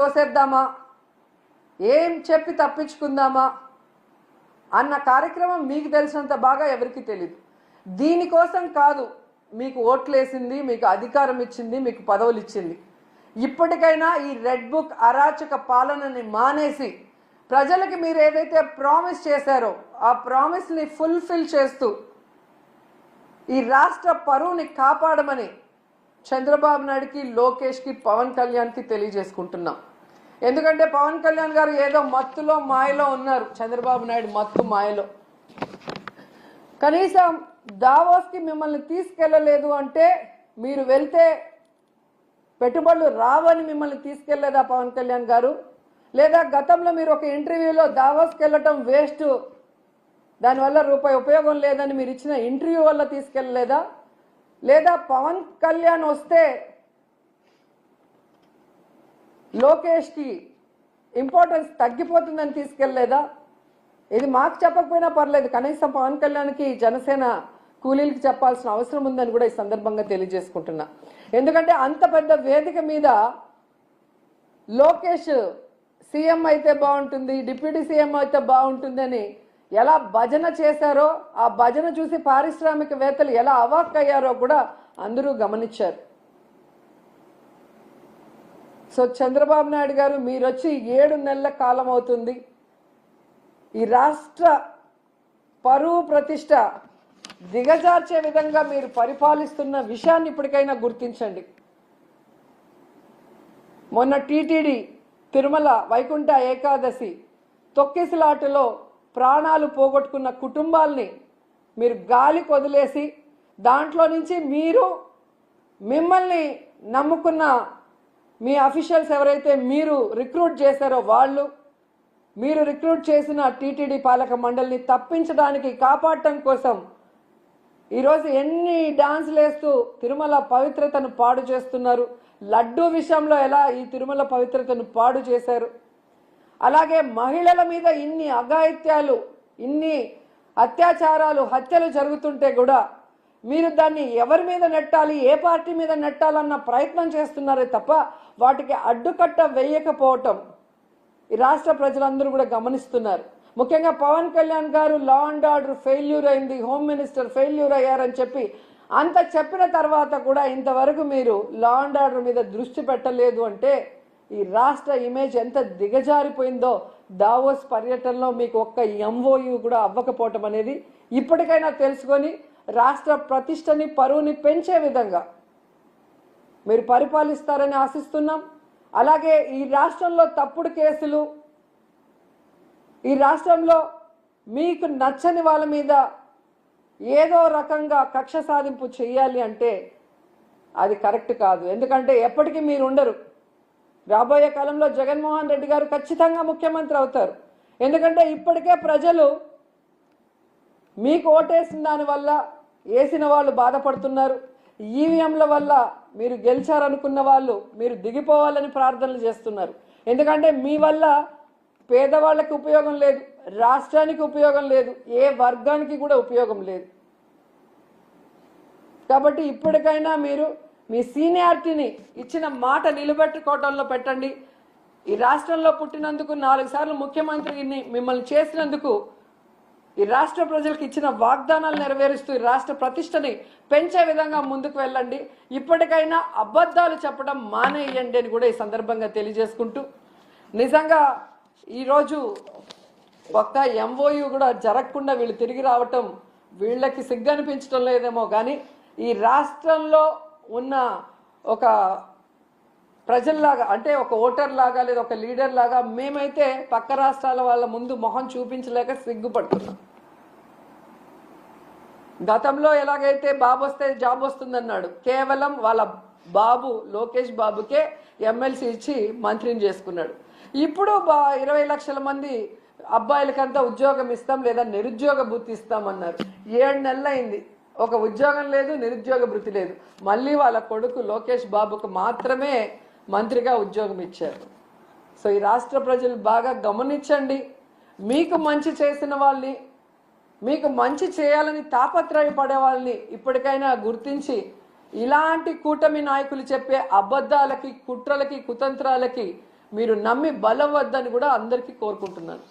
తోసేద్దామా, ఏం చెప్పి తప్పించుకుందామా అన్న కార్యక్రమం మీకు తెలిసినంత బాగా ఎవరికి తెలియదు. దీనికోసం కాదు మీకు ఓట్లేసింది, మీకు అధికారం ఇచ్చింది, మీకు పదవులు ఇచ్చింది. ఇప్పటికైనా ఈ రెడ్ బుక్ అరాచక పాలనని మానేసి ప్రజలకి మీరు ఏదైతే ప్రామిస్ చేశారో ఆ ప్రామిస్ని ఫుల్ఫిల్ చేస్తూ ఈ రాష్ట్ర పరువుని కాపాడమని చంద్రబాబు నాయుడుకి, లోకేష్కి, పవన్ కళ్యాణ్కి తెలియజేసుకుంటున్నాం. ఎందుకంటే పవన్ కళ్యాణ్ గారు ఏదో మత్తులో మాయలో ఉన్నారు, చంద్రబాబు నాయుడు మత్తు మాయలో. కనీసం దావోస్కి మిమ్మల్ని తీసుకెళ్ళలేదు అంటే మీరు వెళ్తే పెట్టుబడులు రావని మిమ్మల్ని తీసుకెళ్లేదా పవన్ కళ్యాణ్ గారు? లేదా గతంలో మీరు ఒక ఇంటర్వ్యూలో దావోస్కి వెళ్ళటం వేస్ట్, దానివల్ల రూపాయి ఉపయోగం లేదని మీరు ఇచ్చిన ఇంటర్వ్యూ వల్ల తీసుకెళ్ళలేదా? లేదా పవన్ కళ్యాణ్ వస్తే లోకేష్కి ఇంపార్టెన్స్ తగ్గిపోతుందని తీసుకెళ్ళలేదా? ఇది మాకు చెప్పకపోయినా పర్లేదు, కనీసం పవన్ కళ్యాణ్కి జనసేన కూలీలకు చెప్పాల్సిన అవసరం ఉందని కూడా ఈ సందర్భంగా తెలియజేసుకుంటున్నా. ఎందుకంటే అంత పెద్ద వేదిక మీద లోకేష్ సీఎం అయితే బాగుంటుంది, డిప్యూటీ సీఎం అయితే బాగుంటుంది అని ఎలా భజన చేశారో, ఆ భజన చూసి పారిశ్రామికవేత్తలు ఎలా అవాక్కయ్యారో కూడా అందరూ గమనించారు. సో చంద్రబాబు నాయుడు గారు మీరు వచ్చి 7 నెలల కాలం అవుతుంది. ఈ రాష్ట్ర పరువు ప్రతిష్ట దిగజార్చే విధంగా మీరు పరిపాలిస్తున్న విషయాన్ని ఇప్పటికైనా గుర్తించండి. మొన్న టీటీడీ తిరుమల వైకుంఠ ఏకాదశి తొక్కిసలాటలో ప్రాణాలు పోగొట్టుకున్న కుటుంబాల్ని మీరు గాలికి వదిలేసి దాంట్లో నుంచి మిమ్మల్ని నమ్ముకున్న మీ అఫీషియల్స్ ఎవరైతే మీరు రిక్రూట్ చేశారో మీరు రిక్రూట్ చేసిన టీటీడీ పాలక మండలిని తప్పించడానికి, కాపాడటం కోసం ఈరోజు ఎన్ని డాన్సులు వేస్తూ తిరుమల పవిత్రతను పాడు చేస్తున్నారు. లడ్డూ విషయంలో ఎలా ఈ తిరుమల పవిత్రతను పాడు చేశారు. అలాగే మహిళల మీద ఇన్ని అఘాయిత్యాలు, ఇన్ని అత్యాచారాలు, హత్యలు జరుగుతుంటే కూడా మీరు దాన్ని ఎవరి మీద నెట్టాలి, ఏ పార్టీ మీద నెట్టాలన్న ప్రయత్నం చేస్తున్నారే తప్ప వాటికి అడ్డుకట్ట వేయకపోవటం ఈ రాష్ట్ర ప్రజలందరూ కూడా గమనిస్తున్నారు. ముఖ్యంగా పవన్ కళ్యాణ్ గారు లా అండ్ ఆర్డర్ ఫెయిల్యూర్ అయింది, హోమ్ మినిస్టర్ ఫెయిల్యూర్ అయ్యారని చెప్పి అంత చెప్పిన తర్వాత కూడా ఇంతవరకు మీరు లా అండ్ ఆర్డర్ మీద దృష్టి పెట్టలేదు అంటే ఈ రాష్ట్ర ఇమేజ్ ఎంత దిగజారిపోయిందో దావోస్ పర్యటనలో మీకు ఒక్క ఎంఓయూ కూడా అవ్వకపోవటం అనేది ఇప్పటికైనా తెలుసుకొని రాష్ట్ర ప్రతిష్టని, పరువుని పెంచే విధంగా మీరు పరిపాలిస్తారని ఆశిస్తున్నాం. అలాగే ఈ రాష్ట్రంలో తప్పుడు కేసులు, ఈ రాష్ట్రంలో మీకు నచ్చని వాళ్ళ మీద ఏదో రకంగా కక్ష సాధింపు చేయాలి అంటే అది కరెక్ట్ కాదు. ఎందుకంటే ఎప్పటికీ మీరు ఉండరు. రాబోయే కాలంలో జగన్మోహన్ రెడ్డి గారు ఖచ్చితంగా ముఖ్యమంత్రి అవుతారు. ఎందుకంటే ఇప్పటికే ప్రజలు మీకు ఓటేసిన దానివల్ల వేసిన వాళ్ళు బాధపడుతున్నారు. ఈవీఎంల వల్ల మీరు గెలిచారనుకున్న వాళ్ళు మీరు దిగిపోవాలని ప్రార్థనలు చేస్తున్నారు. ఎందుకంటే మీ వల్ల పేదవాళ్ళకి ఉపయోగం లేదు, రాష్ట్రానికి ఉపయోగం లేదు, ఏ వర్గానికి కూడా ఉపయోగం లేదు. కాబట్టి ఇప్పటికైనా మీరు మీ సీనియారిటీని ఇచ్చిన మాట నిలబెట్టుకోవడంలో పెట్టండి. ఈ రాష్ట్రంలో పుట్టినందుకు 4 సార్లు ముఖ్యమంత్రిని మిమ్మల్ని చేసినందుకు ఈ రాష్ట్ర ప్రజలకు ఇచ్చిన వాగ్దానాలు నెరవేరుస్తూ ఈ రాష్ట్ర ప్రతిష్టని పెంచే విధంగా ముందుకు వెళ్ళండి. ఇప్పటికైనా అబద్ధాలు చెప్పడం మానేయండి అని కూడా ఈ సందర్భంగా తెలియజేసుకుంటూ, నిజంగా ఈరోజు ఒక్క ఎంఓయూ కూడా జరగకుండా వీళ్ళు తిరిగి రావటం వీళ్ళకి సిగ్గనిపించడం లేదేమో కానీ ఈ రాష్ట్రంలో ఉన్న ఒక ప్రజల్లాగా, అంటే ఒక ఓటర్ లాగా లేదా ఒక లీడర్ లాగా మేమైతే పక్క రాష్ట్రాల వాళ్ళ ముందు మొహం చూపించలేక సిగ్గుపడుతున్నాం. గతంలో ఎలాగైతే బాబు వస్తే జాబ్ వస్తుందన్నాడు, కేవలం వాళ్ళ బాబు లోకేష్ బాబుకే ఎమ్మెల్సీ ఇచ్చి మంత్రిని చేసుకున్నాడు. ఇప్పుడు 20 లక్షల మంది అబ్బాయిలకంతా ఉద్యోగం ఇస్తాం లేదా నిరుద్యోగ భృతి ఇస్తామన్నారు. 7 నెలలు అయింది, ఒక ఉద్యోగం లేదు, నిరుద్యోగ భృతి లేదు. మళ్ళీ వాళ్ళ కొడుకు లోకేష్ బాబుకు మాత్రమే మంత్రిగా ఉద్యోగం ఇచ్చారు. సో ఈ రాష్ట్ర ప్రజలు బాగా గమనించండి. మీకు మంచి చేసిన వాళ్ళని, మీకు మంచి చేయాలని తాపత్రయపడే వాళ్ళని ఇప్పటికైనా గుర్తించి ఇలాంటి కూటమి నాయకులు చెప్పే అబద్ధాలకి, కుట్రలకి, కుతంత్రాలకి మీరు నమ్మి బలవద్దని కూడా అందరికీ కోరుకుంటున్నాను.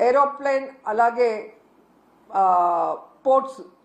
ఏరోప్లేన్ అలాగే పోర్ట్స్